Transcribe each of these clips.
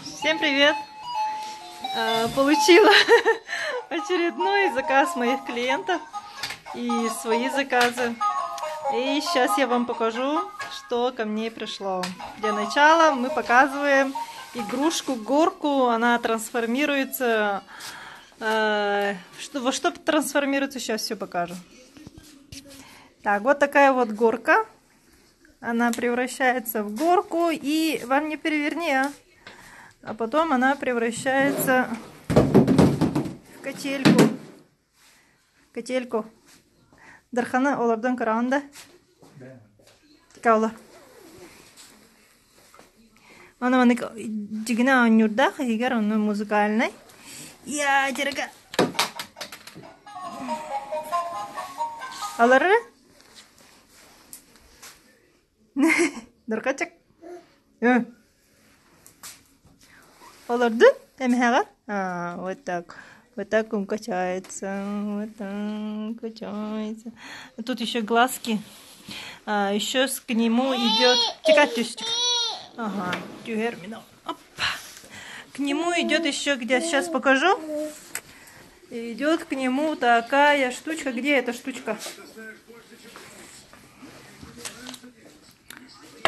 Всем привет! Получила очередной заказ моих клиентов и свои заказы. И сейчас я вам покажу, что ко мне пришло. Для начала мы показываем игрушку-горку. Она трансформируется. Во что трансформируется, сейчас все покажу. Так, вот такая вот горка. Она превращается в горку. И вам не переверни, а потом она превращается в качельку. Дархана олардан караанда. Каула. Она дигна анюрдах, игар он музыкальный. Я дерга. Алары? Даркачак. Оларды? Эмхагар? Вот так. Вот так он качается. Вот так качается. Тут еще глазки. Еще к нему идет. Тикатюшечка. Ага. Тюгерминал. К нему идет еще, где сейчас покажу. Идет к нему такая штучка. Где эта штучка?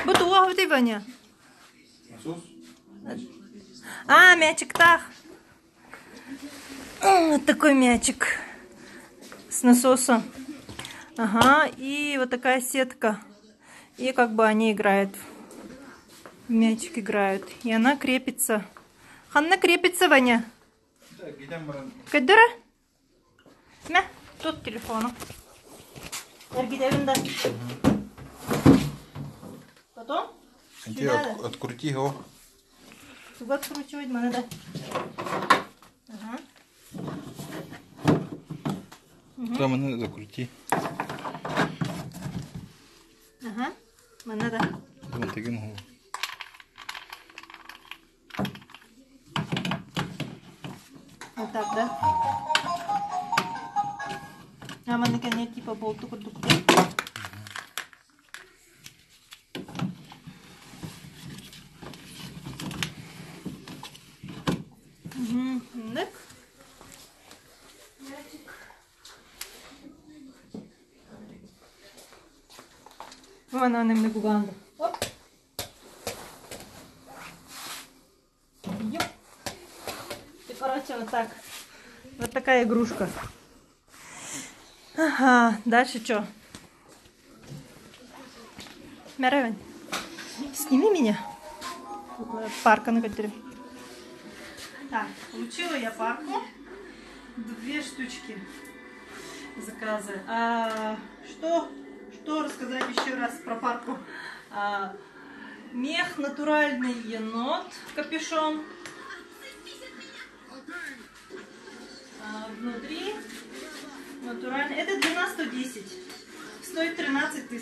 Бутуа, вот и Ваня. Мячик так. Вот такой мячик с насосом. Ага, и вот такая сетка. И как бы они играют. В мячик играют. И она крепится. Ханна крепится, Ваня. Кадыра? Мя, тут телефон. Потом? Открути его. Туда откручивать надо. Ага. Там надо закрути. Ага. Надо. Вот таким голову. Вот так, да? Манекене типа болтук. Так. Вон она мне гуганда. Оп. Ёп. И короче вот так. Вот такая игрушка. Ага. Дальше что? Мяревень. Сними меня. Парка на катере. Так, получила я парку. 2 штучки заказы. Что рассказать еще раз про парку? Мех натуральный енот, капюшон. Внутри натуральный. Это длина 110. Стоит 13 000.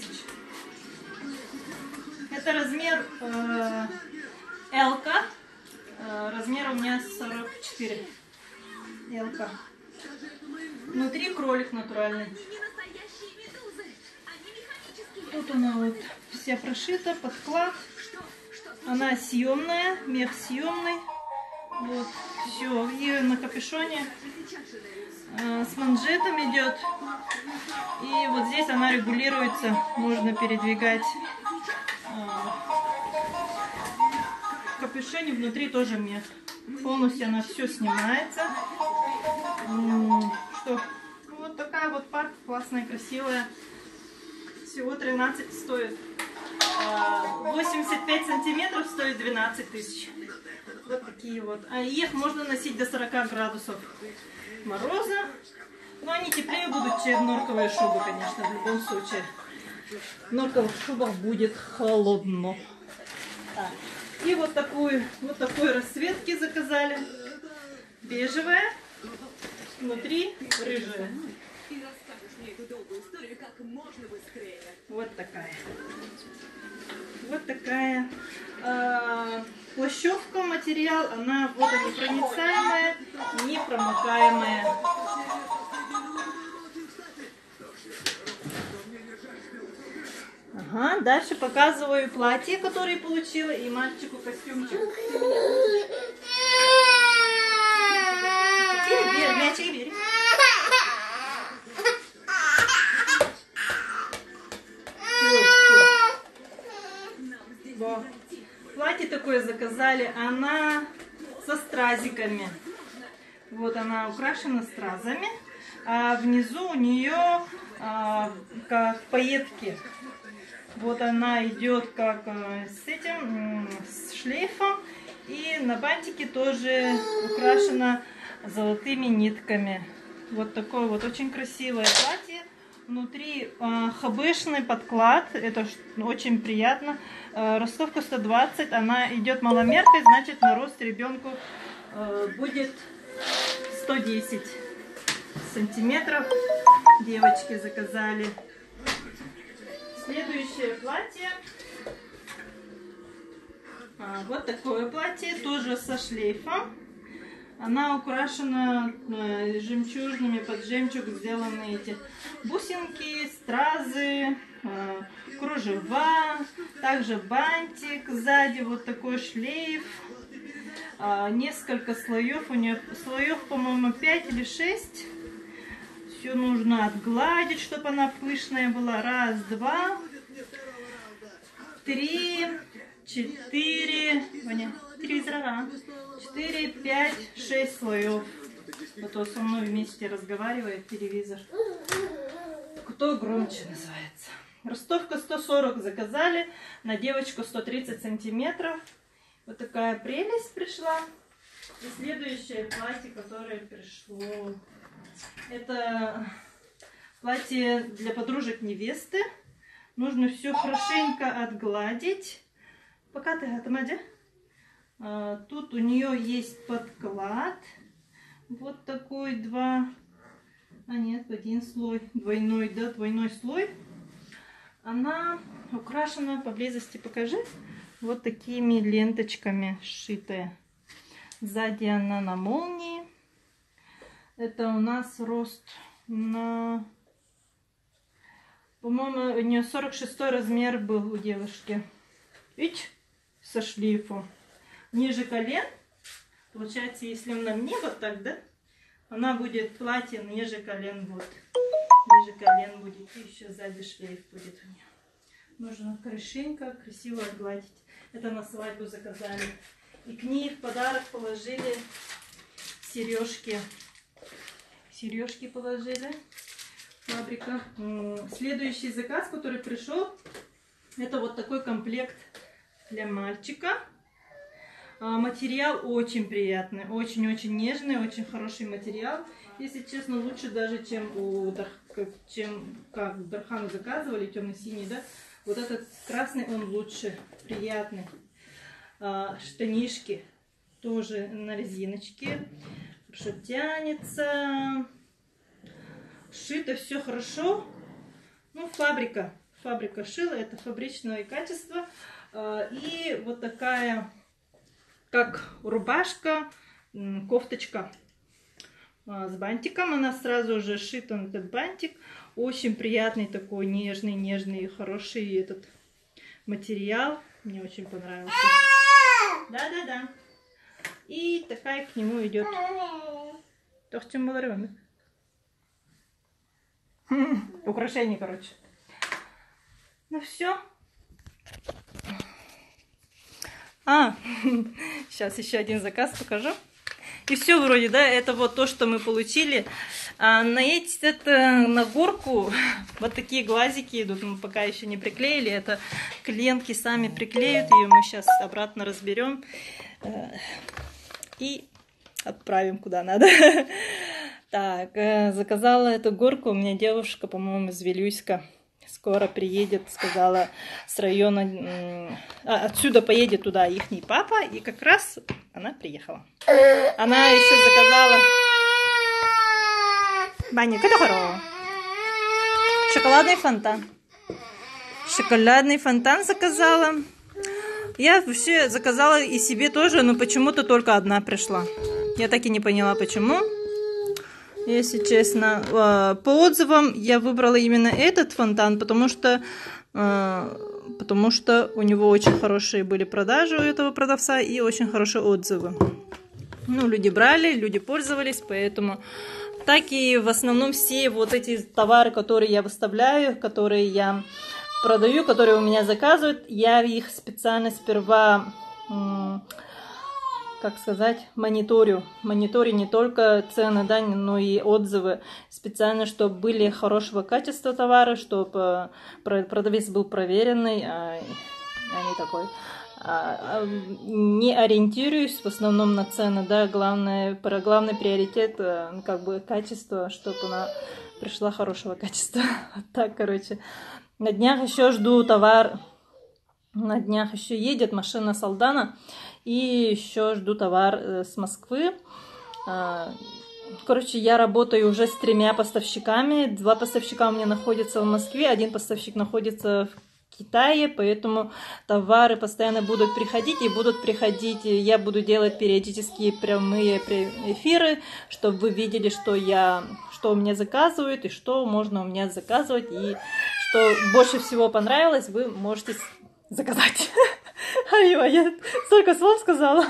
Это размер L-ка. Размер у меня 44. L-ка. Внутри кролик натуральный. Тут она вот вся прошита, подклад. Она съемная, мех съемный. Вот, все. И на капюшоне с манжетом идет. И вот здесь она регулируется. Можно передвигать. В капюшоне внутри тоже мех. Полностью она все снимается. Что? Вот такая вот парка классная, красивая. Всего 13 стоит. 85 сантиметров стоит 12 000. Вот такие вот. А их можно носить до 40 градусов мороза. Но они теплее будут, чем норковые шубы, конечно, в любом случае. В норковых шубах будет холодно. Так. И вот такой расцветки заказали. Бежевая. Внутри рыжая. Вот такая. Вот такая. Плащевка, материал, она водонепроницаемая, непромокаемая. Ага, дальше показываю платье, которое получила, и мальчику костюмчик. Мячик бери. Платье такое заказали, она со стразиками. Вот она украшена стразами, а внизу у нее как пайетки. Вот она идет как с этим, с шлейфом, и на бантике тоже украшена золотыми нитками. Вот такое вот очень красивое платье. Внутри хабешный подклад, это очень приятно. Ростовка 120, она идет маломеркой, значит на рост ребенку будет 110 сантиметров. Девочки заказали. Следующее платье. Вот такое платье, тоже со шлейфом. Она украшена жемчужными, под жемчуг сделаны эти бусинки, стразы, кружева, также бантик сзади, вот такой шлейф, несколько слоев, у нее слоев, по-моему, 5 или 6. Все нужно отгладить, чтобы она пышная была. Раз, два, 3, 4, 4, 5, 6 слоев. А то со мной вместе разговаривает телевизор. Кто громче называется. Ростовка 140 заказали, на девочку 130 сантиметров. Вот такая прелесть пришла. И следующее платье, которое пришло, это платье для подружек невесты. Нужно все хорошенько отгладить. Пока ты готова. Тут у нее есть подклад. Вот такой один слой. Двойной, да, двойной слой. Она украшена, поблизости покажи, вот такими ленточками сшитая. Сзади она на молнии. Это у нас рост на... По-моему, у нее 46 размер был у девушки. Видите? Со шлейфом. Ниже колен. Получается, если на мне вот так, да? Она будет платье ниже колен, вот. Ниже колен будет. И еще сзади шлейф будет у нее. Нужно хорошенько, красиво отгладить. Это на свадьбу заказали. И к ней в подарок положили сережки. Сережки положили. Фабрика. Следующий заказ, который пришел, это вот такой комплект для мальчика. Материал очень приятный, очень-очень нежный, очень хороший материал. Если честно, лучше даже, чем как в Дархану заказывали, темно-синий, да? Вот этот красный, он лучше, приятный. Штанишки тоже на резиночке. Хорошо тянется. Шито все хорошо. Ну, фабрика шила, это фабричное качество. И вот такая, как рубашка, кофточка с бантиком. Она сразу же шита на этот бантик. Очень приятный такой, нежный, хороший этот материал. Мне очень понравился. Да. И такая к нему идет. Украшение, короче. Ну все. Сейчас еще один заказ покажу. И все вроде, да, это вот то, что мы получили. На горку вот такие глазики идут. Мы пока еще не приклеили. Это клиентки сами приклеют. Ее мы сейчас обратно разберем. И отправим куда надо. Так, заказала эту горку. У меня девушка, по-моему, из Вилюйска. Скоро приедет, сказала, с района, отсюда поедет туда ихний папа, и как раз она приехала. Она еще заказала... Баня, шоколадный фонтан. Шоколадный фонтан заказала. Я вообще заказала и себе тоже, но почему-то только одна пришла. Я так и не поняла, почему. если честно. По отзывам я выбрала именно этот фонтан, потому что у него очень хорошие были продажи у этого продавца и очень хорошие отзывы. Ну, люди брали, люди пользовались, поэтому так и в основном все вот эти товары, которые я выставляю, которые я продаю, которые у меня заказывают, я их специально сперва, как сказать, мониторю не только цены, да, но и отзывы, специально, чтобы были хорошего качества товары, чтобы продавец был проверенный, а не такой. Не ориентируюсь в основном на цены, да, главный приоритет, как бы, качество, чтобы она пришла хорошего качества. Вот так, короче. На днях еще жду товар, на днях еще едет машина с Алдана, и еще жду товар с Москвы. Короче, я работаю уже с 3 поставщиками, 2 поставщика у меня находятся в Москве, 1 поставщик находится в Китае, поэтому товары постоянно будут приходить, я буду делать периодические прямые эфиры, чтобы вы видели, что у меня заказывают и что можно у меня заказывать, и что больше всего понравилось, вы можете заказать. Айва, я столько слов сказала.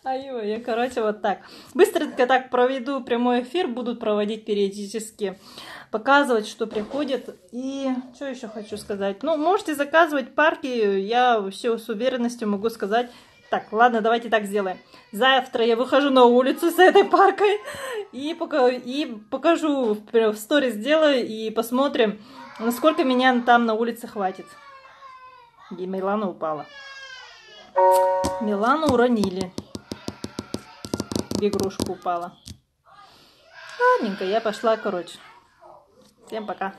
Айва, я, короче, вот так. Быстренько так проведу прямой эфир, буду проводить периодически, показывать, что приходит. И что еще хочу сказать? Ну, можете заказывать парки, я все с уверенностью могу сказать. Так, ладно, давайте так сделаем. Завтра я выхожу на улицу с этой паркой и покажу, в сторис сделаю и посмотрим, насколько меня там на улице хватит. И Милана упала. Милану уронили. Игрушка упала. Ладненько, я пошла, короче. Всем пока.